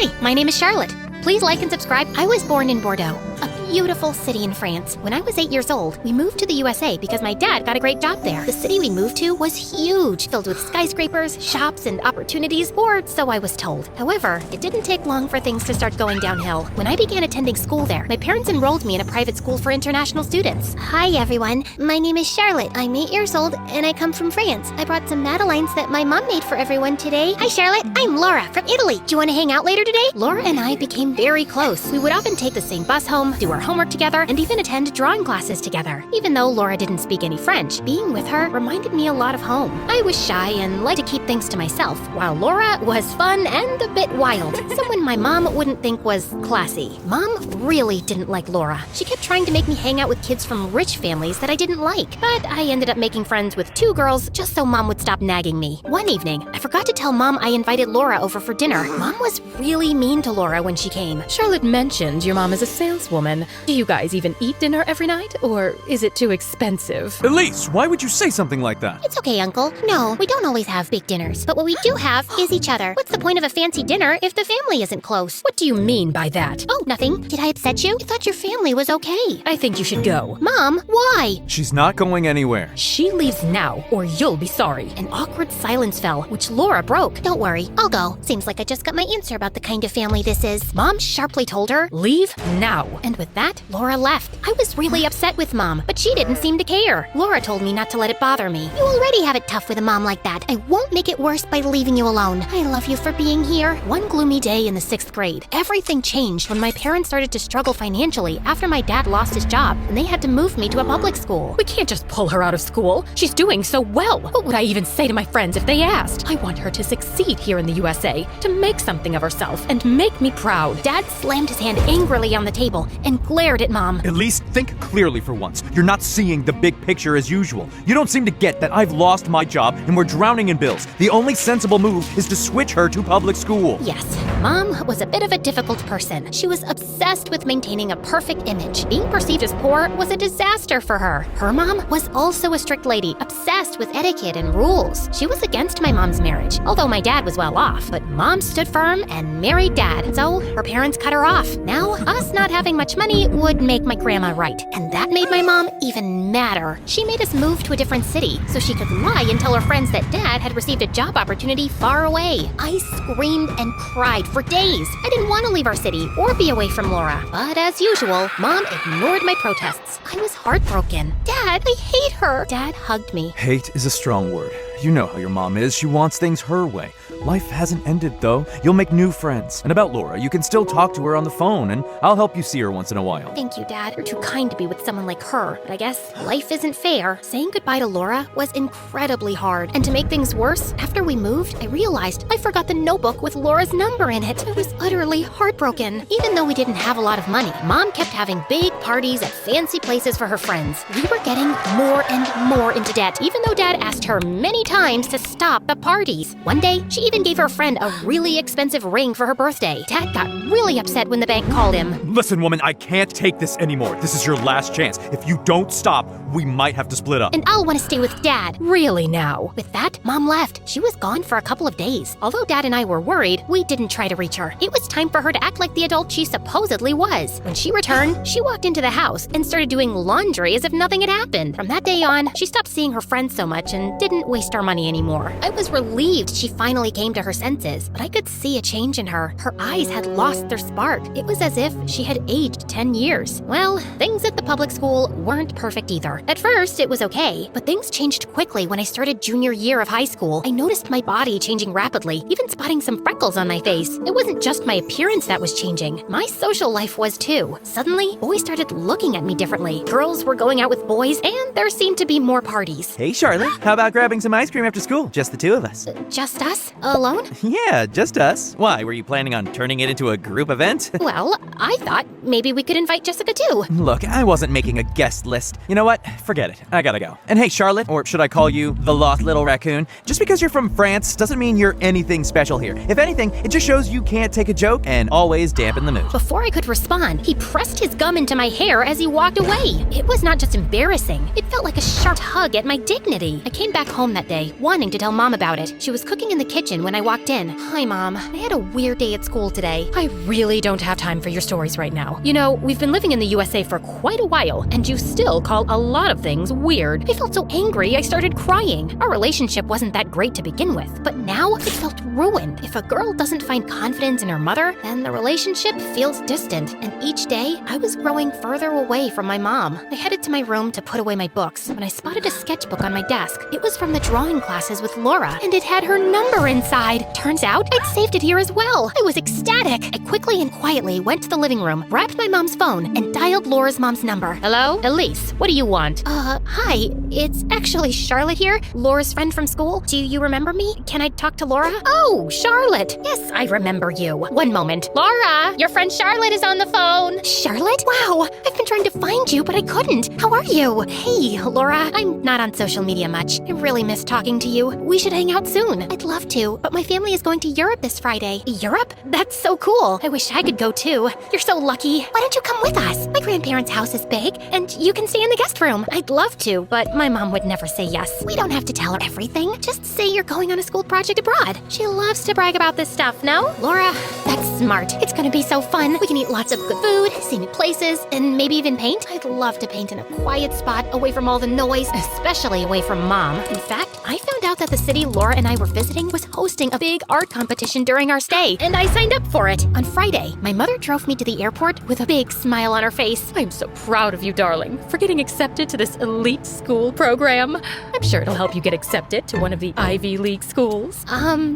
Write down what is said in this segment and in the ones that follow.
Hi, my name is Charlotte. Please like and subscribe. I was born in Bordeaux, a beautiful city in France. When I was 8 years old, we moved to the USA because my dad got a great job there. The city we moved to was huge, filled with skyscrapers, shops, and opportunities, or so I was told. However, it didn't take long for things to start going downhill. When I began attending school there, my parents enrolled me in a private school for international students. Hi, everyone. My name is Charlotte. I'm 8 years old, and I come from France. I brought some madeleines that my mom made for everyone today. Hi, Charlotte. I'm Laura from Italy. Do you want to hang out later today? Laura and I became very close. We would often take the same bus home, do our homework together, and even attend drawing classes together. Even though Laura didn't speak any French, being with her reminded me a lot of home. I was shy and liked to keep things to myself, while Laura was fun and a bit wild. Someone my mom wouldn't think was classy. Mom really didn't like Laura. She kept trying to make me hang out with kids from rich families that I didn't like, but I ended up making friends with 2 girls just so Mom would stop nagging me. One evening, I forgot to tell Mom I invited Laura over for dinner. Mom was really mean to Laura when she came. Charlotte mentioned your mom is a saleswoman. Do you guys even eat dinner every night, or is it too expensive? Elise, why would you say something like that? It's okay, Uncle. No, we don't always have big dinners, but what we do have is each other. What's the point of a fancy dinner if the family isn't close? What do you mean by that? Oh, nothing. Did I upset you? I thought your family was okay. I think you should go. Mom, why? She's not going anywhere. She leaves now, or you'll be sorry. An awkward silence fell, which Laura broke. Don't worry, I'll go. Seems like I just got my answer about the kind of family this is. Mom sharply told her, Leave now. and with that, Laura left. I was really upset with Mom, but she didn't seem to care. Laura told me not to let it bother me. You already have it tough with a mom like that. I won't make it worse by leaving you alone. I love you for being here. One gloomy day in the 6th grade, everything changed when my parents started to struggle financially after my dad lost his job, and they had to move me to a public school. We can't just pull her out of school. She's doing so well. What would I even say to my friends if they asked? I want her to succeed here in the USA, to make something of herself, and make me proud. Dad slammed his hand angrily on the table and glared at Mom. Elise, think clearly for once. You're not seeing the big picture as usual. You don't seem to get that I've lost my job and we're drowning in bills. The only sensible move is to switch her to public school. Yes, Mom was a bit of a difficult person. She was obsessed with maintaining a perfect image. Being perceived as poor was a disaster for her. Her mom was also a strict lady, obsessed with etiquette and rules. She was against my mom's marriage, although my dad was well off. But Mom stood firm and married Dad, so her parents cut her off. Now, us not having much money would make my grandma right, and that made my mom even madder. She made us move to a different city so she could lie and tell her friends that Dad had received a job opportunity far away. I screamed and cried for days. I didn't want to leave our city or be away from Laura, but as usual, Mom ignored my protests. I was heartbroken. Dad, I hate her. Dad hugged me. Hate is a strong word. You know how your mom is. She wants things her way. Life hasn't ended, though. You'll make new friends. And about Laura, you can still talk to her on the phone, and I'll help you see her once in a while. Thank you, Dad. You're too kind to be with someone like her, but I guess life isn't fair. Saying goodbye to Laura was incredibly hard. And to make things worse, after we moved, I realized I forgot the notebook with Laura's number in it. I was utterly heartbroken. Even though we didn't have a lot of money, Mom kept having big parties at fancy places for her friends. We were getting more and more into debt, even though Dad asked her many times to stop the parties. One day, she even gave her friend a really expensive ring for her birthday. Dad got really upset when the bank called him. Listen, woman, I can't take this anymore. This is your last chance. If you don't stop, we might have to split up. And I'll want to stay with Dad. Really now? With that, Mom left. She was gone for a couple of days. Although Dad and I were worried, we didn't try to reach her. It was time for her to act like the adult she supposedly was. When she returned, she walked into the house and started doing laundry as if nothing had happened. From that day on, she stopped seeing her friends so much and didn't waste our money anymore. I was relieved she finally came to her senses, but I could see a change in her. Her eyes had lost their spark. It was as if she had aged 10 years. Well, things at the public school weren't perfect either. At first, it was okay, but things changed quickly when I started junior year of high school. I noticed my body changing rapidly, even spotting some freckles on my face. It wasn't just my appearance that was changing. My social life was too. Suddenly, boys started looking at me differently. Girls were going out with boys, and there seemed to be more parties. Hey, Charlotte, how about grabbing some ice cream after school? Just the 2 of us. Just us? Alone? Yeah, just us. Why, were you planning on turning it into a group event? Well, I thought maybe we could invite Jessica too. Look, I wasn't making a guest list. You know what? forget it. I gotta go. And hey, Charlotte, or should I call you the lost little raccoon? Just because you're from France doesn't mean you're anything special here. If anything, it just shows you can't take a joke and always dampen the mood. Before I could respond, he pressed his gum into my hair as he walked away. It was not just embarrassing, it felt like a sharp tug at my dignity. I came back home that day, wanting to tell Mom about it. She was cooking in the kitchen when I walked in. Hi, Mom. I had a weird day at school today. I really don't have time for your stories right now. You know, we've been living in the USA for quite a while, and you still call a lot of things weird. I felt so angry, I started crying. Our relationship wasn't that great to begin with, but now it felt ruined. If a girl doesn't find confidence in her mother, then the relationship feels distant, and each day I was growing further away from my mom. I headed to my room to put away my books when I spotted a sketchbook on my desk. It was from the drawing classes with Laura, and it had her number inside. Turns out I'd saved it here as well. I was ecstatic. I quickly and quietly went to the living room, grabbed my mom's phone, and dialed Laura's mom's number. Hello? Elise, what do you want? Hi. It's actually Charlotte here, Laura's friend from school. Do you remember me? Can I talk to Laura? Oh, Charlotte. Yes, I remember you. One moment. Laura, your friend Charlotte is on the phone. Charlotte? Wow, I've been trying to find you, but I couldn't. How are you? Hey, Laura. I'm not on social media much. I really miss talking to you. We should hang out soon. I'd love to, but my family is going to Europe this Friday. Europe? That's so cool. I wish I could go too. You're so lucky. Why don't you come with us? My grandparents' house is big, and you can stay in the guest room. I'd love to, but my mom would never say yes. We don't have to tell her everything. Just say you're going on a school project abroad. She loves to brag about this stuff, no? Laura, that's smart. It's gonna be so fun. We can eat lots of good food, see new places, and maybe even paint. I'd love to paint in a quiet spot away from all the noise, especially away from Mom. In fact, I found out that the city Laura and I were visiting was hosting a big art competition during our stay, and I signed up for it. On Friday, my mother drove me to the airport with a big smile on her face. I'm so proud of you, darling, for getting accepted to this elite school program. I'm sure it'll help you get accepted to one of the Ivy League schools.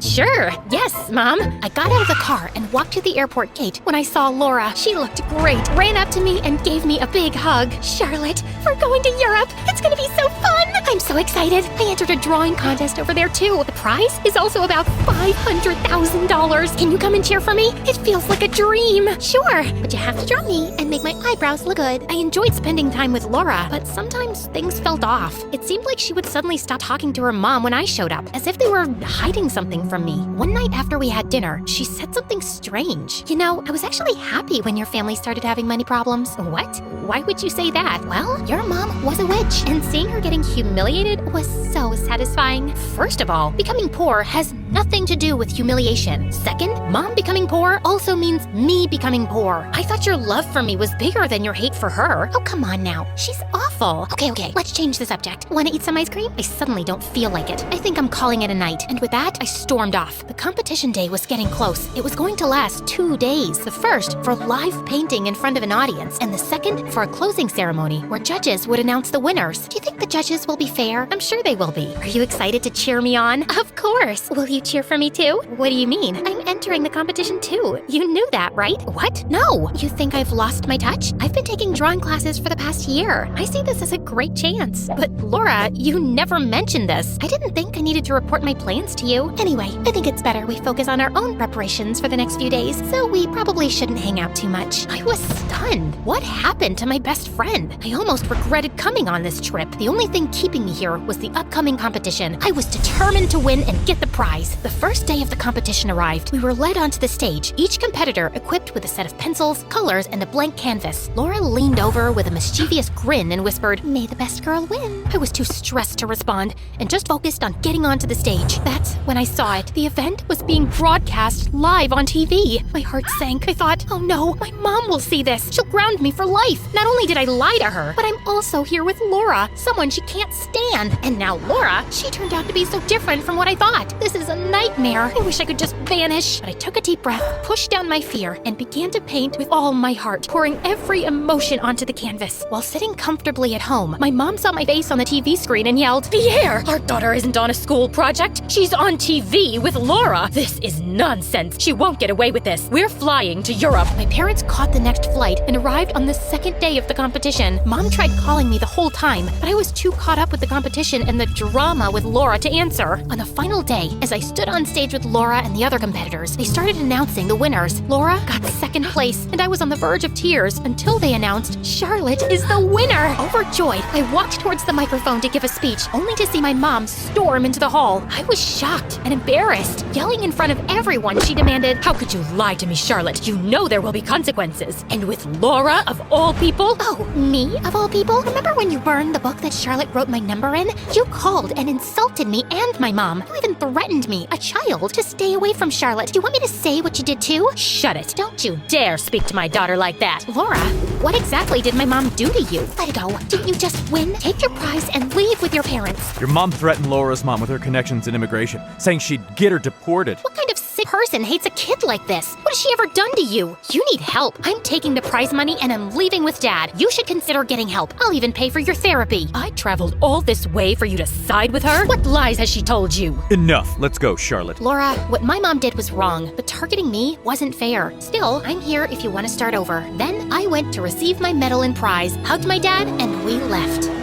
Sure. Yes, Mom. I got out of the car and walked to the airport gate when I saw Laura. She looked great, ran up to me and gave me a big hug. Charlotte, we're going to Europe. It's gonna be so fun. I'm so excited. I entered a drawing contest over there too. The prize is also about $500,000. Can you come and cheer for me? It feels like a dream. Sure, but you have to draw me and make my eyebrows look good. I enjoyed spending time with Laura, but sometimes things felt off. It seemed like she would suddenly stop talking to her mom when I showed up, as if they were hiding something from me. One night after we had dinner, she said something strange. You know, I was actually happy when your family started having money problems. What? Why would you say that? Well, your mom was a witch, and seeing her getting humiliated was so satisfying. First of all, becoming poor has nothing to do with humiliation. Second, Mom becoming poor also means me becoming poor. I thought your love for me was bigger than your hate for her. Oh, come on now. She's awful. Okay, let's change the subject. Want to eat some ice cream? I suddenly don't feel like it. I think I'm calling it a night. And with that, I stormed off. The competition day was getting close. It was going to last 2 days. The first for live painting in front of an audience, and the second for a closing ceremony where judges would announce the winners. Do you think the judges will be fair? I'm sure they will be. Are you excited to cheer me on? Of course. Will you cheer for me too? What do you mean? I'm entering the competition too. You knew that, right? What? No. You think I've lost my touch? I've been taking drawing classes for the past year. I see this as a great chance. But Laura, you never mentioned this. I didn't think I needed to report my plans to you. Anyway, I think it's better we focus on our own preparations for the next few days, so we probably shouldn't hang out too much. I was stunned. What happened to my best friend? I almost regretted coming on this trip. The only thing keeping me here was the upcoming competition. I was determined to win and get the prize. The first day of the competition arrived. We were led onto the stage, each competitor equipped with a set of pencils, colors, and a blank canvas. Laura leaned over with a mischievous grin and whispered, "May the best girl win." I was too stressed to respond and just focused on getting onto the stage. That's when I saw it. The event was being broadcast live on TV. My heart sank. I thought, oh no, my mom will see this. She'll ground me for life. Not only did I lie to her, but I'm also here with Laura, someone she can't stand. And now Laura, she turned out to be so different from what I thought. This is a nightmare. I wish I could just vanish. But I took a deep breath, pushed down my fear, and began to paint with all my heart, pouring every emotion onto the canvas. While sitting comfortably at home, my mom saw my face on the TV screen and yelled, "Pierre, our daughter isn't on a school project. She's on TV with Laura. This is nonsense. She won't get away with this. We're flying to Europe." My parents caught the next flight and arrived on the second day of the competition. Mom tried calling me the whole time, but I was too caught up with the competition and the drama with Laura to answer. On the final day, as I stood on stage with Laura and the other competitors. They started announcing the winners. Laura got second place, and I was on the verge of tears until they announced Charlotte is the winner. Overjoyed, I walked towards the microphone to give a speech, only to see my mom storm into the hall. I was shocked and embarrassed. Yelling in front of everyone, she demanded, How could you lie to me, Charlotte? You know there will be consequences. And with Laura, of all people? "Oh, me, of all people? Remember when you burned the book that Charlotte wrote my number in? You called and insulted me and my mom. You even threatened me, a child, to stay away from Charlotte. Do you want me to say what you did too?" Shut it. Don't you dare speak to my daughter like that. "Laura, what exactly did my mom do to you?" "Let it go. Didn't you just win? Take your prize and leave with your parents." Your mom threatened Laura's mom with her connections in immigration, saying she'd get her deported. What kind of sick person hates a kid like this? What has she ever done to you? You need help. I'm taking the prize money and I'm leaving with Dad. You should consider getting help. I'll even pay for your therapy. I traveled all this way for you to side with her? What lies has she told you? Enough. Let's go, Charlotte. Laura, what my mom did was wrong, but targeting me wasn't fair. Still, I'm here if you want to start over. Then I went to receive my medal and prize, hugged my dad, and we left.